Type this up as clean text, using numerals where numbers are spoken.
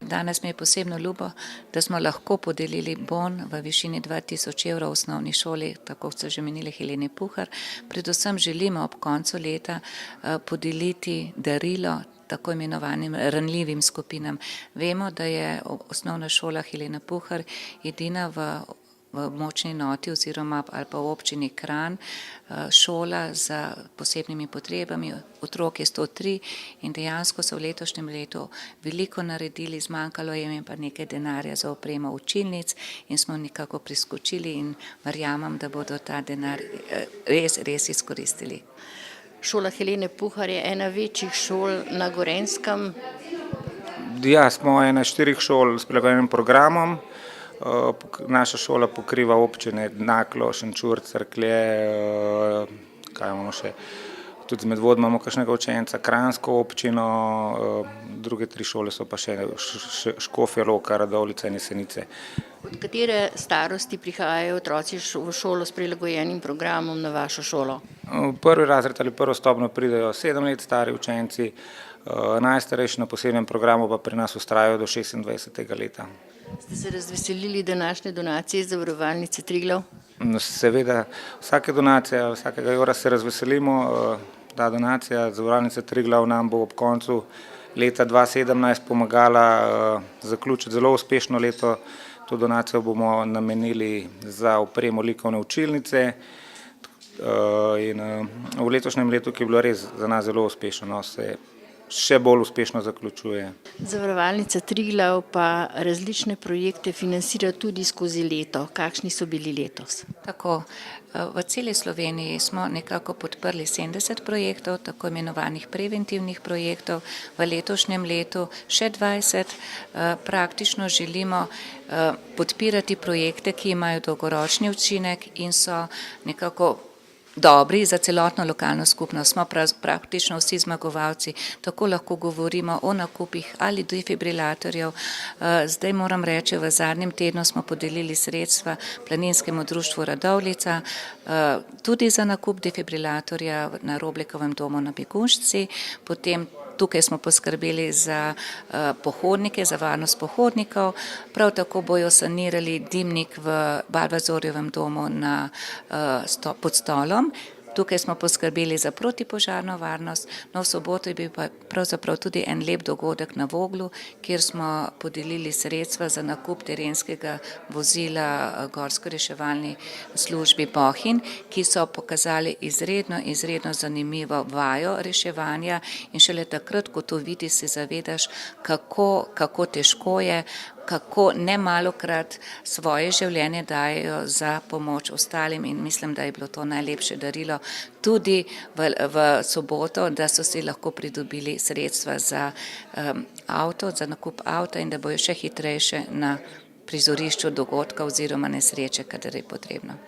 danes mi je posebno ljubo, da smo lahko podelili bon v višini 2000 evrov v osnovni šoli, tako kot so že menili Helene Puhar. Predvsem želimo ob koncu leta podeliti darilo tako imenovanim ranljivim skupinam. Vemo, da je osnovna šola Helena Puhar edina v območni enoti oziroma ali pa v občini Kranj šola z posebnimi potrebami, otrok je 103 in dejansko so v letošnjem letu veliko naredili, zmanjkalo jim pa nekaj denarja za opremo učilnic in smo nekako priskočili in verjamem, da bodo ta denar res izkoristili. Šola Helene Puhar je ena večjih šol na Gorenjskem. Ja, smo ena 4 šol s prilagojenim programom. Naša šola pokriva občine Naklo, Šenčur, Cerklje, kaj imamo še, tudi z Medvod imamo kakšnega učenca, Kranjsko občino, druge 3 šole so pa še Škofja Loka, Radovljica in Jesenice. Od katere starosti prihajajo otroci v šolo s prilagojenim programom na vašo šolo? V prvi razred ali prvo stopnjo pridejo 7 let stari učenci, najstarejši na posebnem programu pa pri nas vztrajajo do 26. leta. Ste se razveselili današnje donacije iz Zavarovalnice Triglav? Seveda, vsake donacije, vsakega evra se razveselimo. Ta donacija Zavarovalnice Triglav nam bo ob koncu leta 2017 pomagala zaključiti zelo uspešno leto. To donacijo bomo namenili za opremo likovne učilnice in v letošnjem letu, ki je bilo res za nas zelo uspešno, se še bolj uspešno zaključuje. Zavarovalnica Triglav pa različne projekte financira tudi skozi leto. Kakšni so bili letos? Tako, v celi Sloveniji smo nekako podprli 70 projektov, tako imenovanih preventivnih projektov, v letošnjem letu še 20. Praktično želimo podpirati projekte, ki imajo dolgoročni učinek in so nekako dobri za celotno lokalno skupnost. Smo praktično vsi zmagovalci, tako lahko govorimo o nakupih ali defibrilatorjev. Zdaj moram reči, v zadnjem tednu smo podelili sredstva Planinskemu društvu Radovljica, tudi za nakup defibrilatorja na Roblekovem domu na Begunjšci, potem tukaj smo poskrbeli za pohodnike, za varnost pohodnikov, prav tako bojo sanirali dimnik v Balvazorjevem domu pod Stolom. Tukaj smo poskrbeli za protipožarno varnost, no v soboto je bil pa pravzaprav tudi en lep dogodek na Voglu, kjer smo podelili sredstva za nakup terenskega vozila gorsko-reševalni službi Bohinj, ki so pokazali izredno zanimivo vajo reševanja in šele takrat, ko to vidiš, se zavedaš, kako težko je, kako nemalokrat svoje življenje dajejo za pomoč ostalim in mislim, da je bilo to najlepše darilo tudi v soboto, da so si lahko pridobili sredstva za avto, za nakup avta in da bojo še hitrejše na prizorišču dogodka oziroma nesreče, kadar je potrebno.